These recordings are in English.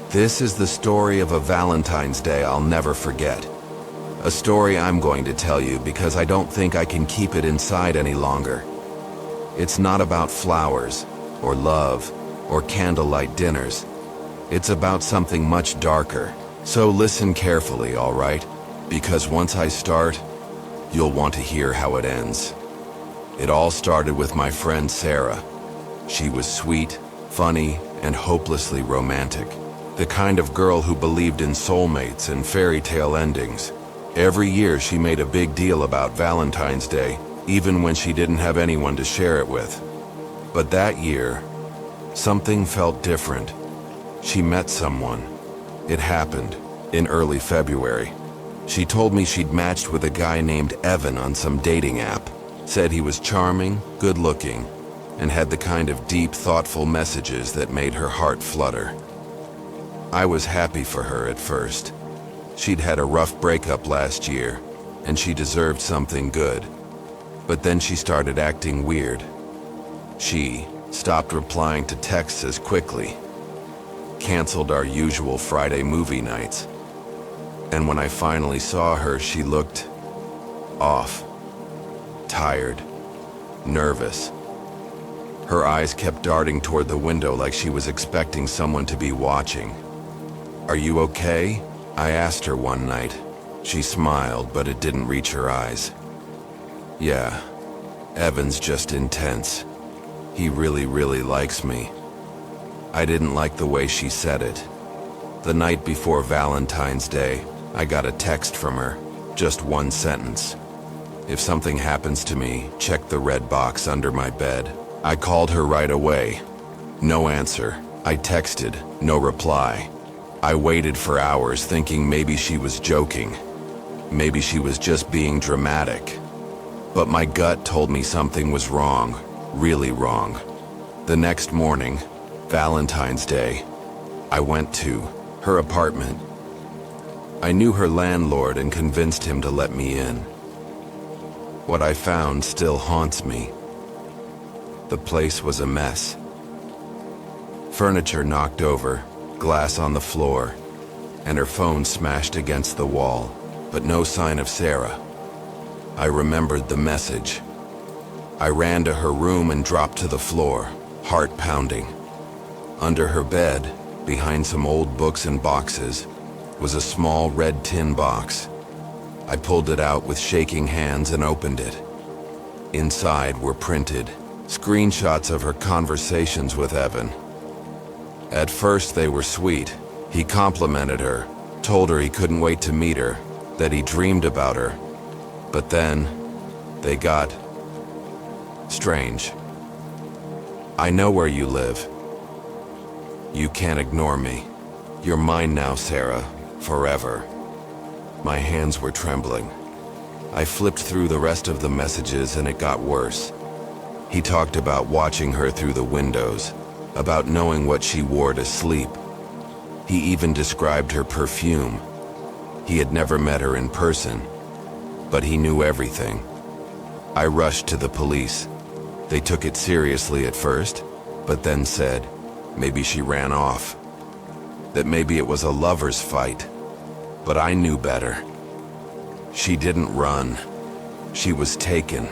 This is the story of a Valentine's Day I'll never forget. A story I'm going to tell you because I don't think I can keep it inside any longer. It's not about flowers, or love, or candlelight dinners. It's about something much darker. So listen carefully, all right? Because once I start, you'll want to hear how it ends. It all started with my friend Sarah. She was sweet, funny, and hopelessly romantic. The kind of girl who believed in soulmates and fairy tale endings. Every year she made a big deal about Valentine's Day, even when she didn't have anyone to share it with. But that year, something felt different. She met someone. It happened in early February. She told me she'd matched with a guy named Evan on some dating app, said he was charming, good-looking, and had the kind of deep, thoughtful messages that made her heart flutter. I was happy for her at first. She'd had a rough breakup last year, and she deserved something good. But then she started acting weird. She stopped replying to texts as quickly, canceled our usual Friday movie nights. And when I finally saw her, she looked off, tired, nervous. Her eyes kept darting toward the window like she was expecting someone to be watching. "Are you okay?" I asked her one night. She smiled, but it didn't reach her eyes. "Yeah, Evan's just intense. He really likes me." I didn't like the way she said it. The night before Valentine's Day, I got a text from her, just one sentence. "If something happens to me, check the red box under my bed." I called her right away. No answer. I texted, no reply. I waited for hours thinking maybe she was joking. Maybe she was just being dramatic. But my gut told me something was wrong, really wrong. The next morning, Valentine's Day, I went to her apartment. I knew her landlord and convinced him to let me in. What I found still haunts me. The place was a mess. Furniture knocked over, glass on the floor, and her phone smashed against the wall, but no sign of Sarah. I remembered the message. I ran to her room and dropped to the floor, heart pounding. Under her bed, behind some old books and boxes, was a small red tin box. I pulled it out with shaking hands and opened it. Inside were printed screenshots of her conversations with Evan. At first they were sweet. He complimented her, told her he couldn't wait to meet her, that he dreamed about her. But then, they got strange. "I know where you live. You can't ignore me. You're mine now, Sarah, forever." My hands were trembling. I flipped through the rest of the messages and it got worse. He talked about watching her through the windows, about knowing what she wore to sleep. He even described her perfume. He had never met her in person, but he knew everything. I rushed to the police. They took it seriously at first, but then said maybe she ran off, that maybe it was a lover's fight. But I knew better. She didn't run. She was taken.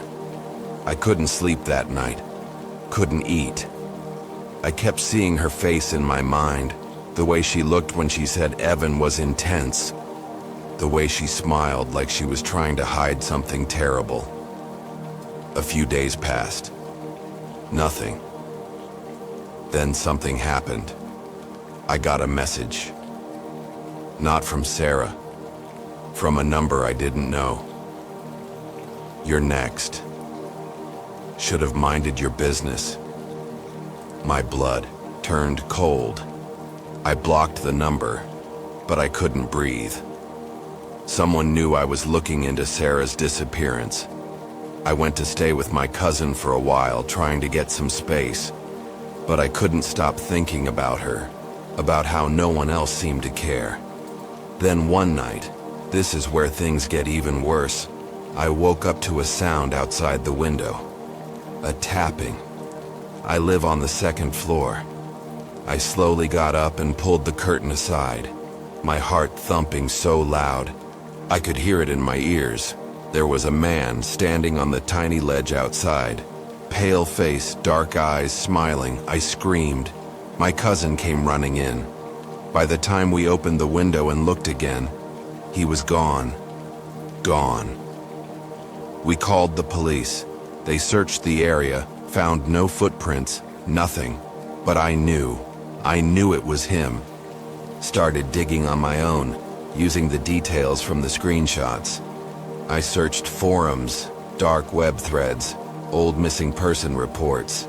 I couldn't sleep that night. Couldn't eat. I kept seeing her face in my mind, the way she looked when she said Evan was intense, the way she smiled like she was trying to hide something terrible. A few days passed. Nothing. Then something happened. I got a message. Not from Sarah. From a number I didn't know. "You're next. Should have minded your business." My blood turned cold. I blocked the number, but I couldn't breathe. Someone knew I was looking into Sarah's disappearance. I went to stay with my cousin for a while, trying to get some space. But I couldn't stop thinking about her, about how no one else seemed to care. Then one night, this is where things get even worse, I woke up to a sound outside the window. A tapping. I live on the second floor. I slowly got up and pulled the curtain aside, my heart thumping so loud I could hear it in my ears. There was a man standing on the tiny ledge outside. Pale face, dark eyes, smiling. I screamed. My cousin came running in. By the time we opened the window and looked again, he was gone. Gone. We called the police. They searched the area, found no footprints, nothing. But I knew it was him. Started digging on my own, using the details from the screenshots. I searched forums, dark web threads, old missing person reports.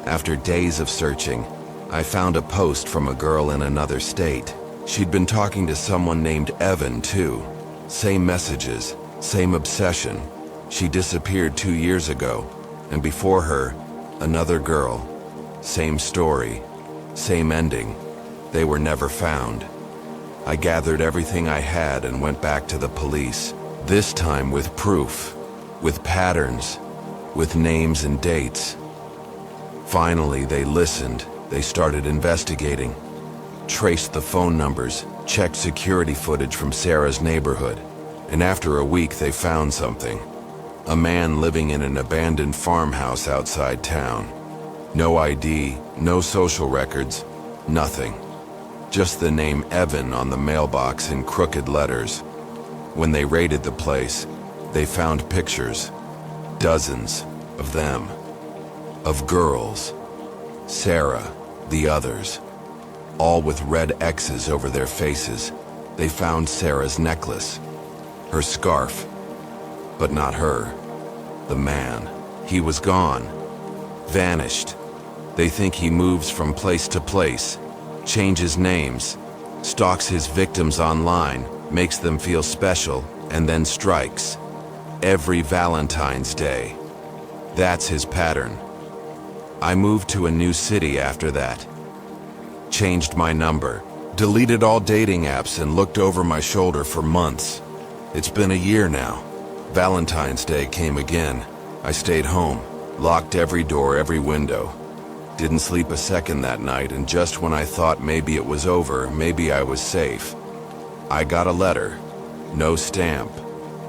After days of searching, I found a post from a girl in another state. She'd been talking to someone named Evan too. Same messages, same obsession. She disappeared 2 years ago, and before her, another girl. Same story, same ending. They were never found. I gathered everything I had and went back to the police, this time with proof, with patterns, with names and dates. Finally, they listened. They started investigating, traced the phone numbers, checked security footage from Sarah's neighborhood, and after a week they found something. A man living in an abandoned farmhouse outside town. No ID, no social records, nothing. Just the name Evan on the mailbox in crooked letters. When they raided the place, they found pictures, dozens of them, of girls, Sarah, the others, all with red X's over their faces. They found Sarah's necklace, her scarf, but not her. The man, he was gone, vanished. They think he moves from place to place, changes names, stalks his victims online, makes them feel special, and then strikes. Every Valentine's Day. That's his pattern. I moved to a new city after that. Changed my number, deleted all dating apps, and looked over my shoulder for months. It's been a year now. Valentine's Day came again. I stayed home, locked every door, every window. Didn't sleep a second that night, and just when I thought maybe it was over, maybe I was safe, I got a letter. No stamp,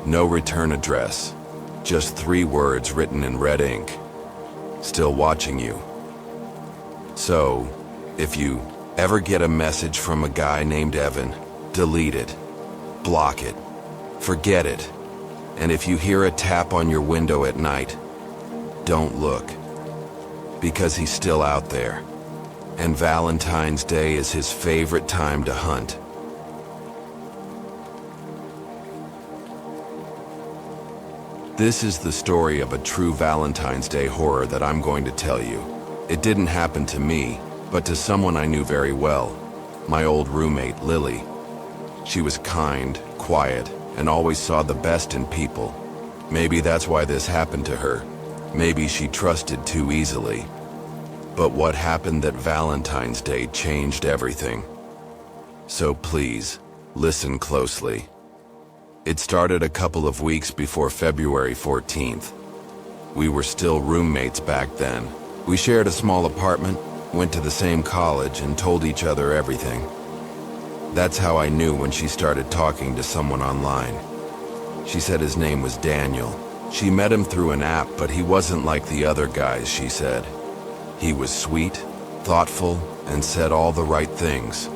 no return address, just 3 words written in red ink. Still watching you. So, if you ever get a message from a guy named Evan, delete it, block it, forget it. And if you hear a tap on your window at night, don't look, because he's still out there. And Valentine's Day is his favorite time to hunt. This is the story of a true Valentine's Day horror that I'm going to tell you. It didn't happen to me, but to someone I knew very well, my old roommate, Lily. She was kind, quiet, and always saw the best in people. Maybe that's why this happened to her. Maybe she trusted too easily. But what happened that Valentine's Day changed everything. So please, listen closely. It started a couple of weeks before February 14th. We were still roommates back then. We shared a small apartment, went to the same college, and told each other everything. That's how I knew when she started talking to someone online. She said his name was Daniel. She met him through an app, but he wasn't like the other guys, she said. He was sweet, thoughtful, and said all the right things.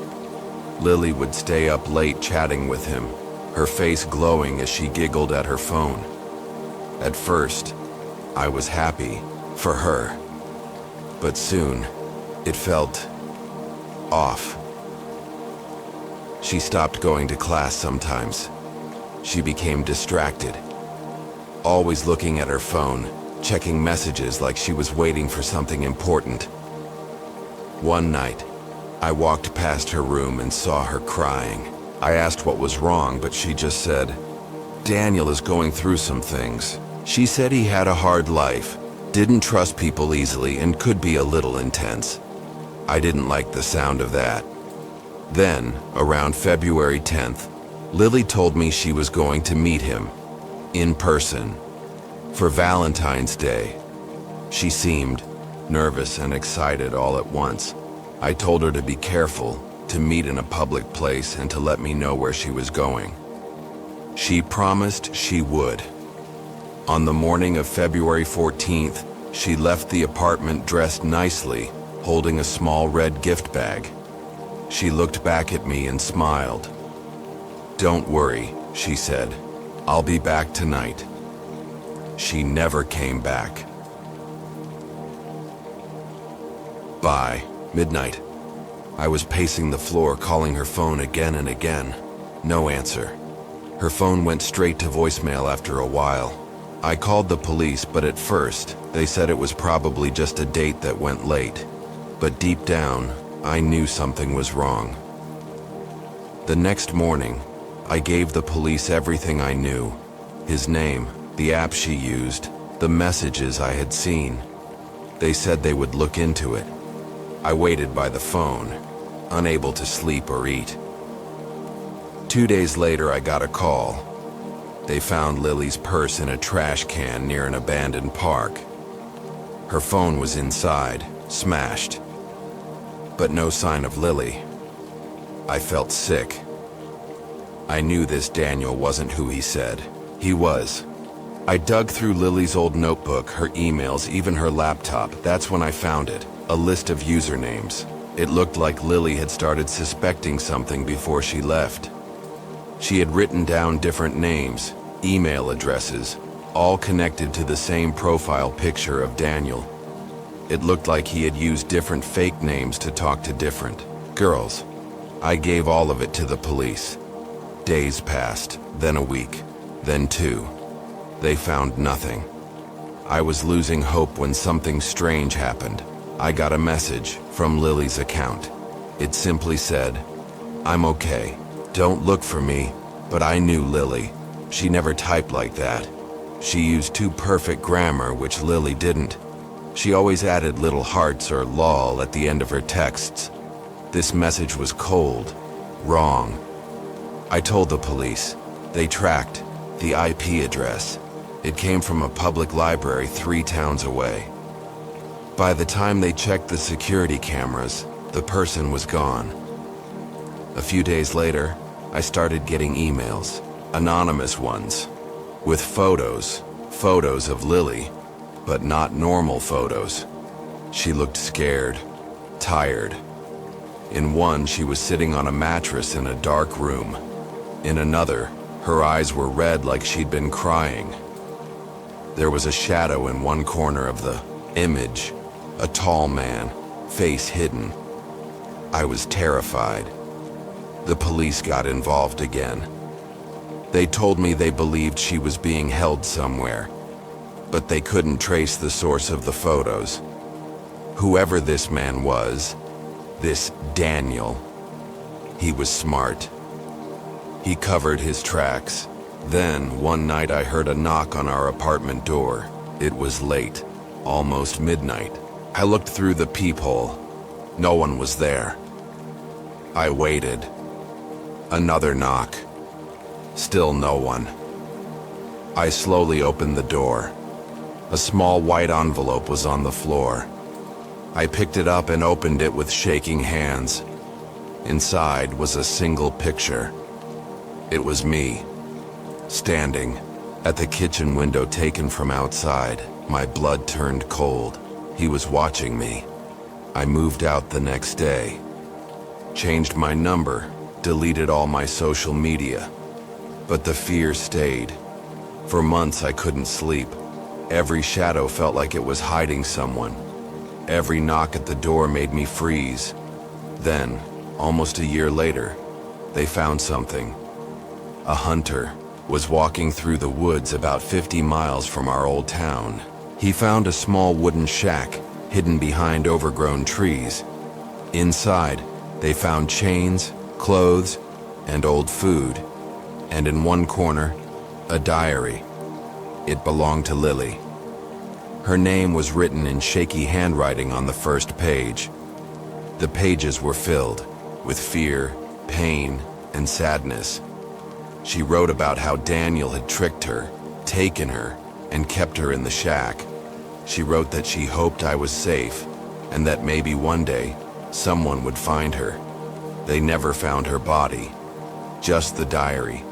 Lily would stay up late chatting with him, her face glowing as she giggled at her phone. At first, I was happy for her, but soon, it felt off. She stopped going to class sometimes. She became distracted, always looking at her phone, checking messages like she was waiting for something important. One night, I walked past her room and saw her crying. I asked what was wrong, but she just said, "Daniel is going through some things." She said he had a hard life, didn't trust people easily, and could be a little intense. I didn't like the sound of that. Then, around February 10th, Lily told me she was going to meet him, in person, for Valentine's Day. She seemed nervous and excited all at once. I told her to be careful, to meet in a public place, and to let me know where she was going. She promised she would. On the morning of February 14th, she left the apartment dressed nicely, holding a small red gift bag. She looked back at me and smiled. "Don't worry," she said. "I'll be back tonight." She never came back. By midnight, I was pacing the floor calling her phone again and again. No answer. Her phone went straight to voicemail after a while. I called the police, but at first, they said it was probably just a date that went late. But deep down, I knew something was wrong. The next morning, I gave the police everything I knew. His name, the app she used, the messages I had seen. They said they would look into it. I waited by the phone, unable to sleep or eat. 2 days later, I got a call. They found Lily's purse in a trash can near an abandoned park. Her phone was inside, smashed. But no sign of Lily. I felt sick. I knew this Daniel wasn't who he said he was. I dug through Lily's old notebook, her emails, even her laptop. That's when I found it, a list of usernames. It looked like Lily had started suspecting something before she left. She had written down different names, email addresses, all connected to the same profile picture of Daniel. It looked like he had used different fake names to talk to different girls. I gave all of it to the police. Days passed, then a week, then 2. They found nothing. I was losing hope when something strange happened. I got a message from Lily's account. It simply said, "I'm okay. Don't look for me." But I knew Lily. She never typed like that. She used too perfect grammar, which Lily didn't. She always added little hearts or lol at the end of her texts. This message was cold, wrong. I told the police. They tracked the IP address. It came from a public library 3 towns away. By the time they checked the security cameras, the person was gone. A few days later, I started getting emails, anonymous ones, with photos of Lily, but not normal photos. She looked scared, tired. In one, she was sitting on a mattress in a dark room. In another, her eyes were red like she'd been crying. There was a shadow in one corner of the image, a tall man, face hidden. I was terrified. The police got involved again. They told me they believed she was being held somewhere, but they couldn't trace the source of the photos. Whoever this man was, this Daniel, he was smart. He covered his tracks. Then, one night I heard a knock on our apartment door. It was late, almost midnight. I looked through the peephole. No one was there. I waited. Another knock. Still no one. I slowly opened the door. A small white envelope was on the floor. I picked it up and opened it with shaking hands. Inside was a single picture. It was me, standing at the kitchen window taken from outside. My blood turned cold. He was watching me. I moved out the next day, changed my number, deleted all my social media. But the fear stayed. For months I couldn't sleep. Every shadow felt like it was hiding someone. Every knock at the door made me freeze. Then, almost a year later, they found something. A hunter was walking through the woods about 50 miles from our old town. He found a small wooden shack hidden behind overgrown trees. Inside, they found chains, clothes, and old food. And in one corner, a diary. It belonged to Lily. Her name was written in shaky handwriting on the first page. The pages were filled with fear, pain, and sadness. She wrote about how Daniel had tricked her, taken her, and kept her in the shack. She wrote that she hoped I was safe, and that maybe one day someone would find her. They never found her body, just the diary.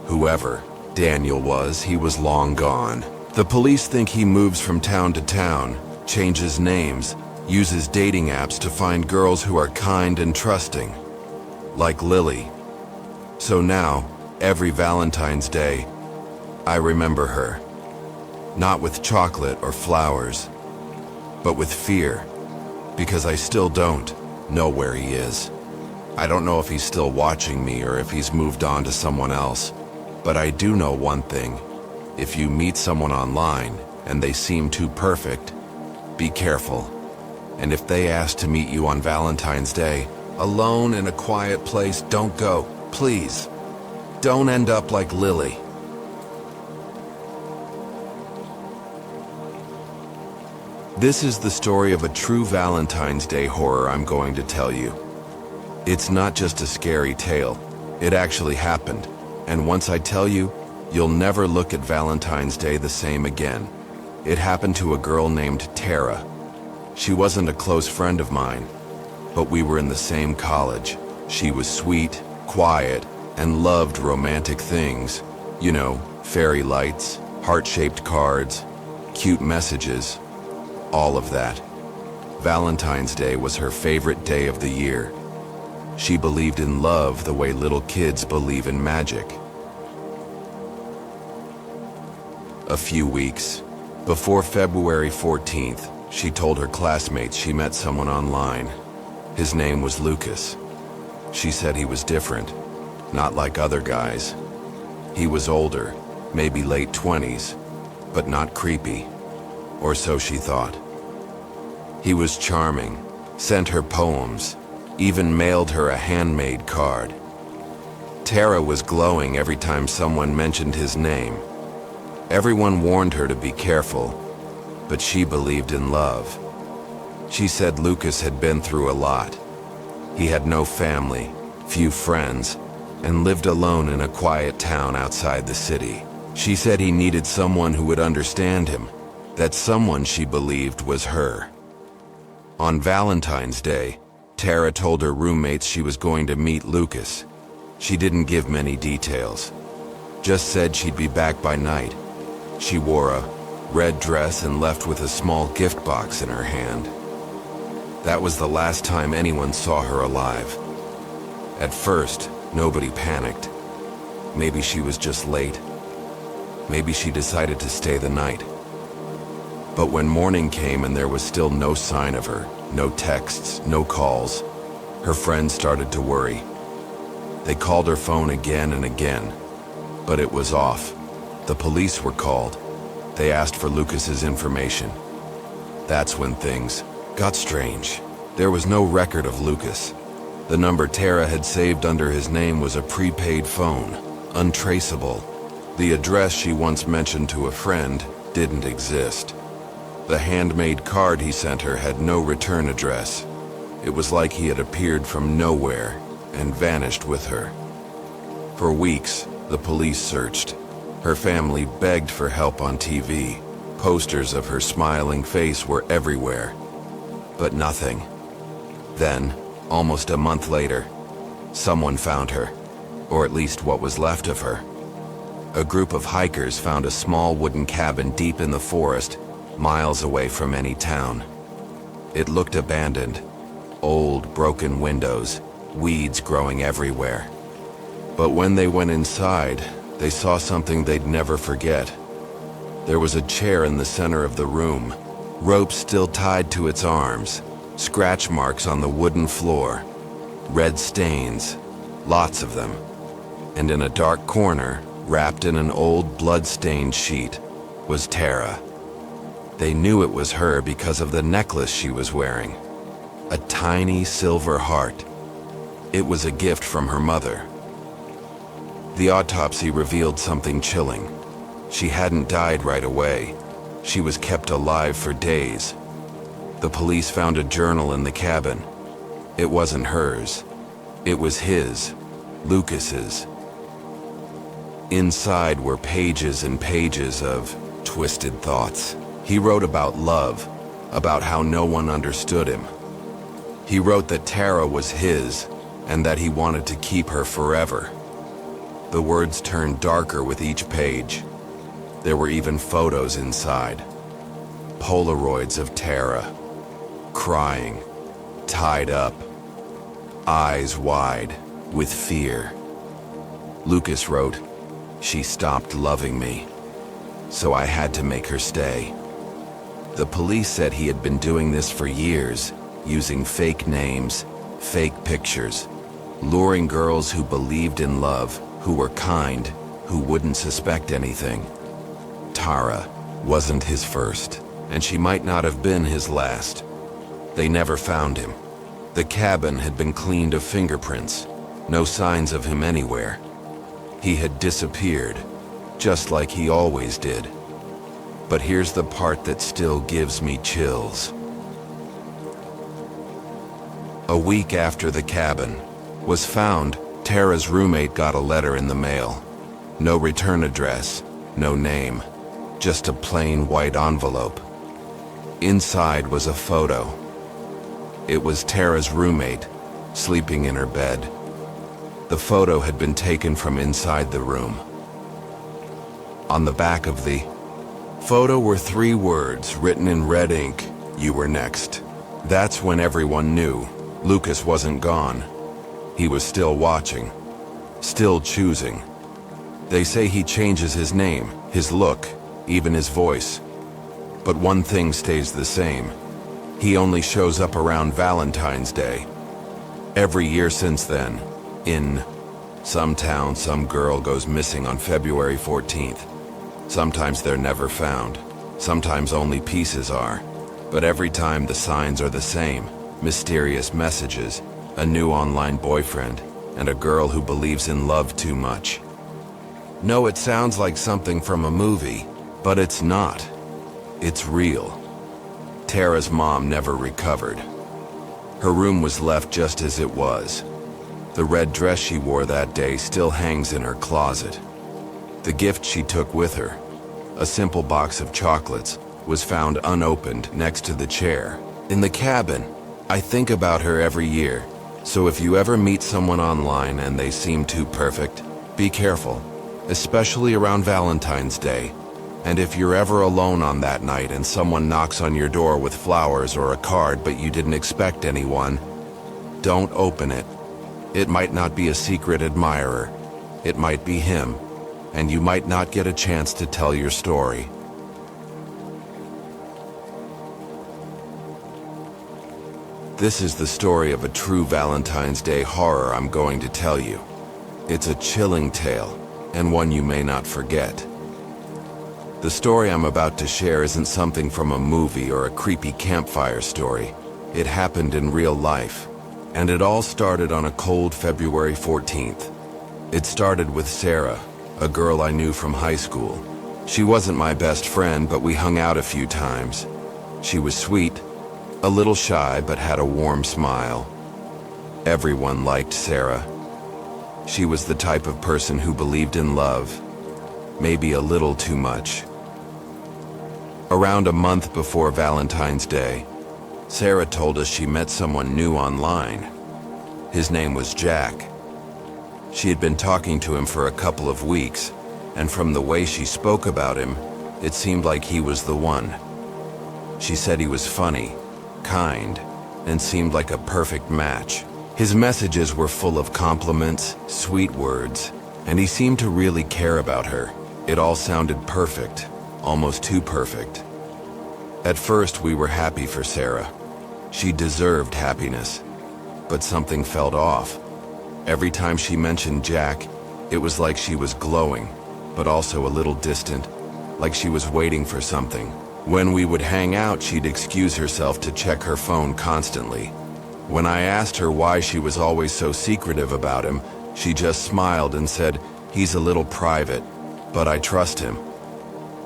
Whoever Daniel was, he was long gone. The police think he moves from town to town, changes names, uses dating apps to find girls who are kind and trusting, like Lily. So now, every Valentine's Day, I remember her. Not with chocolate or flowers, but with fear, because I still don't know where he is. I don't know if he's still watching me or if he's moved on to someone else, but I do know one thing. If you meet someone online and they seem too perfect, be careful. And if they ask to meet you on Valentine's Day, alone in a quiet place, don't go. Please, don't end up like Lily. This is the story of a true Valentine's Day horror I'm going to tell you. It's not just a scary tale. It actually happened. And once I tell you, you'll never look at Valentine's Day the same again. It happened to a girl named Tara. She wasn't a close friend of mine, but we were in the same college. She was sweet, quiet, and loved romantic things. You know, fairy lights, heart-shaped cards, cute messages, all of that. Valentine's Day was her favorite day of the year. She believed in love the way little kids believe in magic. A few weeks before February 14th, she told her classmates she met someone online. His name was Lucas. She said he was different, not like other guys. He was older, maybe late 20s, but not creepy, or so she thought. He was charming, sent her poems, even mailed her a handmade card. Tara was glowing every time someone mentioned his name. Everyone warned her to be careful, but she believed in love. She said Lucas had been through a lot. He had no family, few friends, and lived alone in a quiet town outside the city. She said he needed someone who would understand him, that someone she believed was her. On Valentine's Day, Tara told her roommates she was going to meet Lucas. She didn't give many details, just said she'd be back by night. She wore a red dress and left with a small gift box in her hand. That was the last time anyone saw her alive. At first, nobody panicked. Maybe she was just late. Maybe she decided to stay the night. But when morning came and there was still no sign of her, no texts, no calls, her friends started to worry. They called her phone again and again, but it was off. The police were called. They asked for Lucas's information. That's when things got strange. There was no record of Lucas. The number Tara had saved under his name was a prepaid phone, untraceable. The address she once mentioned to a friend didn't exist. The handmade card he sent her had no return address. It was like he had appeared from nowhere and vanished with her. For weeks, the police searched. Her family begged for help on TV. Posters of her smiling face were everywhere. But nothing. Then, almost a month later, someone found her, or at least what was left of her. A group of hikers found a small wooden cabin deep in the forest, miles away from any town. It looked abandoned. Old, broken windows, weeds growing everywhere. But when they went inside, they saw something they'd never forget. There was a chair in the center of the room, ropes still tied to its arms, scratch marks on the wooden floor, red stains, lots of them. And in a dark corner, wrapped in an old blood-stained sheet, was Tara. They knew it was her because of the necklace she was wearing. A tiny silver heart. It was a gift from her mother. The autopsy revealed something chilling. She hadn't died right away. She was kept alive for days. The police found a journal in the cabin. It wasn't hers. It was his, Lucas's. Inside were pages and pages of twisted thoughts. He wrote about love, about how no one understood him. He wrote that Tara was his and that he wanted to keep her forever. The words turned darker with each page. There were even photos inside. Polaroids of Tara, crying, tied up, eyes wide with fear. Lucas wrote, "She stopped loving me, so I had to make her stay." The police said he had been doing this for years, using fake names, fake pictures, luring girls who believed in love, who were kind, who wouldn't suspect anything. Tara wasn't his first, and she might not have been his last. They never found him. The cabin had been cleaned of fingerprints, no signs of him anywhere. He had disappeared, just like he always did. But here's the part that still gives me chills. A week after the cabin was found, Tara's roommate got a letter in the mail. No return address, no name, just a plain white envelope. Inside was a photo. It was Tara's roommate, sleeping in her bed. The photo had been taken from inside the room. On the back of the photo were 3 words written in red ink: "You were next." That's when everyone knew Lucas wasn't gone. He was still watching, still choosing. They say he changes his name, his look, even his voice. But one thing stays the same. He only shows up around Valentine's Day. Every year since then, in some town, some girl goes missing on February 14th. Sometimes they're never found. Sometimes only pieces are. But every time the signs are the same. Mysterious messages, a new online boyfriend, and a girl who believes in love too much. No, it sounds like something from a movie, but it's not. It's real. Tara's mom never recovered. Her room was left just as it was. The red dress she wore that day still hangs in her closet. The gift she took with her, a simple box of chocolates, was found unopened next to the chair in the cabin. I think about her every year, so if you ever meet someone online and they seem too perfect, be careful, especially around Valentine's Day. And if you're ever alone on that night and someone knocks on your door with flowers or a card but you didn't expect anyone, don't open it. It might not be a secret admirer. It might be him, and you might not get a chance to tell your story. This is the story of a true Valentine's Day horror I'm going to tell you. It's a chilling tale, and one you may not forget. The story I'm about to share isn't something from a movie or a creepy campfire story. It happened in real life, and it all started on a cold February 14th. It started with Sarah, a girl I knew from high school. She wasn't my best friend, but we hung out a few times. She was sweet, a little shy, but had a warm smile. Everyone liked Sarah. She was the type of person who believed in love, maybe a little too much. Around a month before Valentine's Day, Sarah told us she met someone new online. His name was Jack. She had been talking to him for a couple of weeks, and from the way she spoke about him, it seemed like he was the one. She said he was funny, kind, and seemed like a perfect match. His messages were full of compliments, sweet words, and he seemed to really care about her. It all sounded perfect, almost too perfect. At first, we were happy for Sarah. She deserved happiness, but something felt off. Every time she mentioned Jack, it was like she was glowing, but also a little distant, like she was waiting for something. When we would hang out, she'd excuse herself to check her phone constantly. When I asked her why she was always so secretive about him, she just smiled and said, "He's a little private, but I trust him."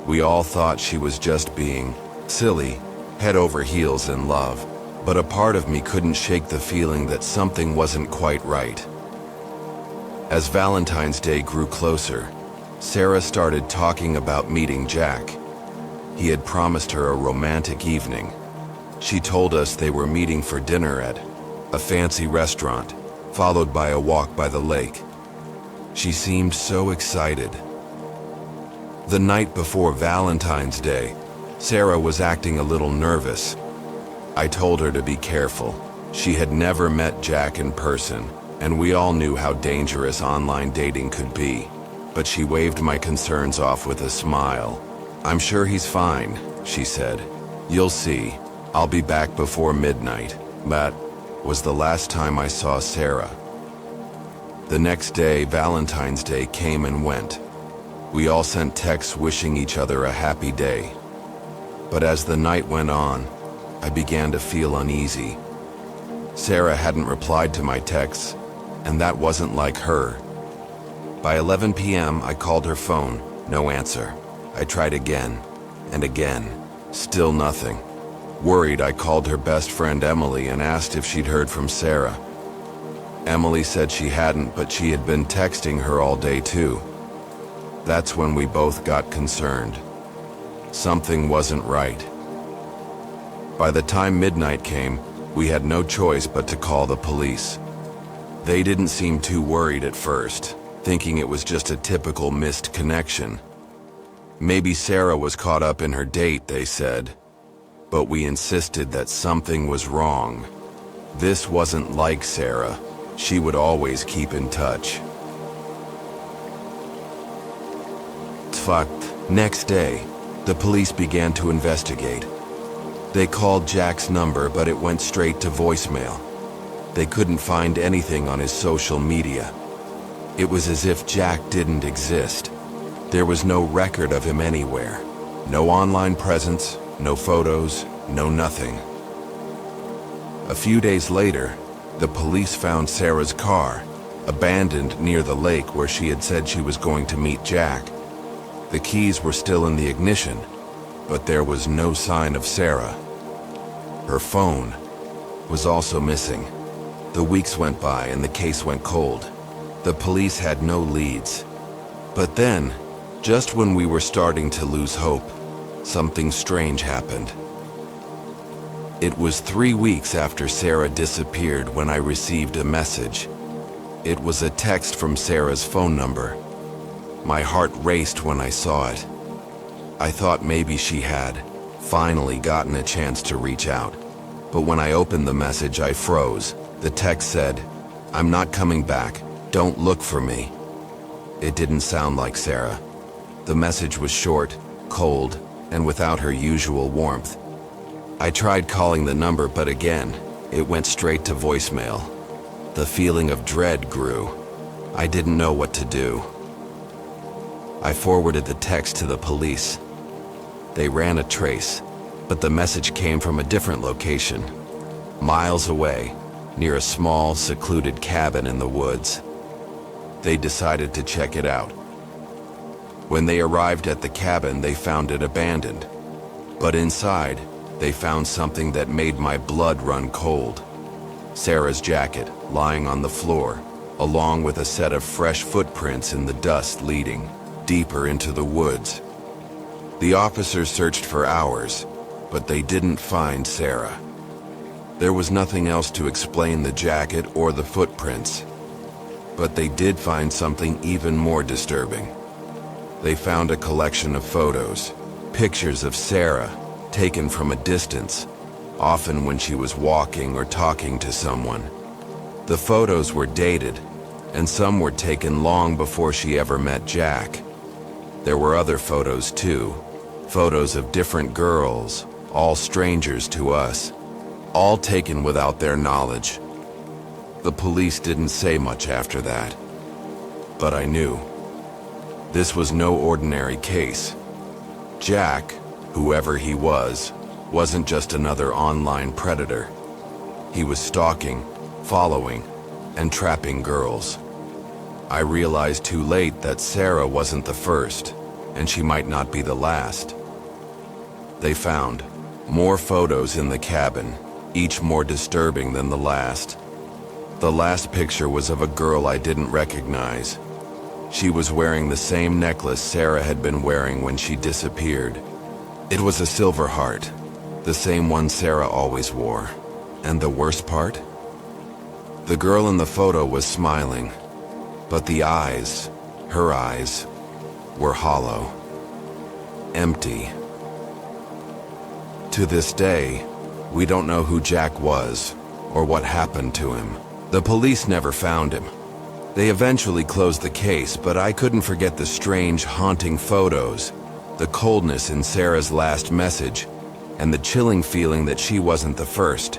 We all thought she was just being silly, head over heels in love, but a part of me couldn't shake the feeling that something wasn't quite right. As Valentine's Day grew closer, Sarah started talking about meeting Jack. He had promised her a romantic evening. She told us they were meeting for dinner at a fancy restaurant, followed by a walk by the lake. She seemed so excited. The night before Valentine's Day, Sarah was acting a little nervous. I told her to be careful. She had never met Jack in person, and we all knew how dangerous online dating could be. But she waved my concerns off with a smile. "I'm sure he's fine," she said. "You'll see. I'll be back before midnight." That was the last time I saw Sarah. The next day, Valentine's Day came and went. We all sent texts wishing each other a happy day. But as the night went on, I began to feel uneasy. Sarah hadn't replied to my texts, and that wasn't like her. By 11 p.m., I called her phone, no answer. I tried again, and again, still nothing. Worried, I called her best friend Emily and asked if she'd heard from Sarah. Emily said she hadn't, but she had been texting her all day too. That's when we both got concerned. Something wasn't right. By the time midnight came, we had no choice but to call the police. They didn't seem too worried at first, thinking it was just a typical missed connection. Maybe Sarah was caught up in her date, they said. But we insisted that something was wrong. This wasn't like Sarah. She would always keep in touch. Fucked. Next day, the police began to investigate. They called Jack's number, but it went straight to voicemail. They couldn't find anything on his social media. It was as if Jack didn't exist. There was no record of him anywhere. No online presence, no photos, no nothing. A few days later, the police found Sarah's car, abandoned near the lake where she had said she was going to meet Jack. The keys were still in the ignition, but there was no sign of Sarah. Her phone was also missing. The weeks went by and the case went cold. The police had no leads. But then, just when we were starting to lose hope, something strange happened. It was 3 weeks after Sarah disappeared when I received a message. It was a text from Sarah's phone number. My heart raced when I saw it. I thought maybe she had finally gotten a chance to reach out. But when I opened the message, I froze. The text said, "I'm not coming back. Don't look for me." It didn't sound like Sarah. The message was short, cold, and without her usual warmth. I tried calling the number, but again, it went straight to voicemail. The feeling of dread grew. I didn't know what to do. I forwarded the text to the police. They ran a trace, but the message came from a different location, miles away, near a small, secluded cabin in the woods. They decided to check it out. When they arrived at the cabin, they found it abandoned. But inside, they found something that made my blood run cold. Sarah's jacket lying on the floor, along with a set of fresh footprints in the dust leading deeper into the woods. The officers searched for hours, but they didn't find Sarah. There was nothing else to explain the jacket or the footprints. But they did find something even more disturbing. They found a collection of photos, pictures of Sarah, taken from a distance, often when she was walking or talking to someone. The photos were dated, and some were taken long before she ever met Jack. There were other photos too, photos of different girls, all strangers to us, all taken without their knowledge. The police didn't say much after that, but I knew. This was no ordinary case. Jack, whoever he was, wasn't just another online predator. He was stalking, following, and trapping girls. I realized too late that Sarah wasn't the first, and she might not be the last. They found more photos in the cabin, each more disturbing than the last. The last picture was of a girl I didn't recognize. She was wearing the same necklace Sarah had been wearing when she disappeared. It was a silver heart, the same one Sarah always wore. And the worst part? The girl in the photo was smiling, but the eyes, her eyes, were hollow, empty. To this day, we don't know who Jack was or what happened to him. The police never found him. They eventually closed the case, but I couldn't forget the strange, haunting photos, the coldness in Sarah's last message, and the chilling feeling that she wasn't the first.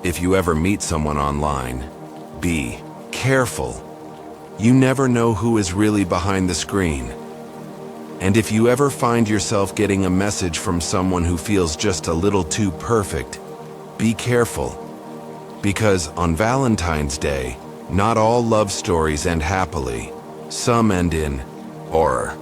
If you ever meet someone online, be careful. You never know who is really behind the screen. And if you ever find yourself getting a message from someone who feels just a little too perfect, be careful. Because on Valentine's Day, not all love stories end happily. Some end in horror.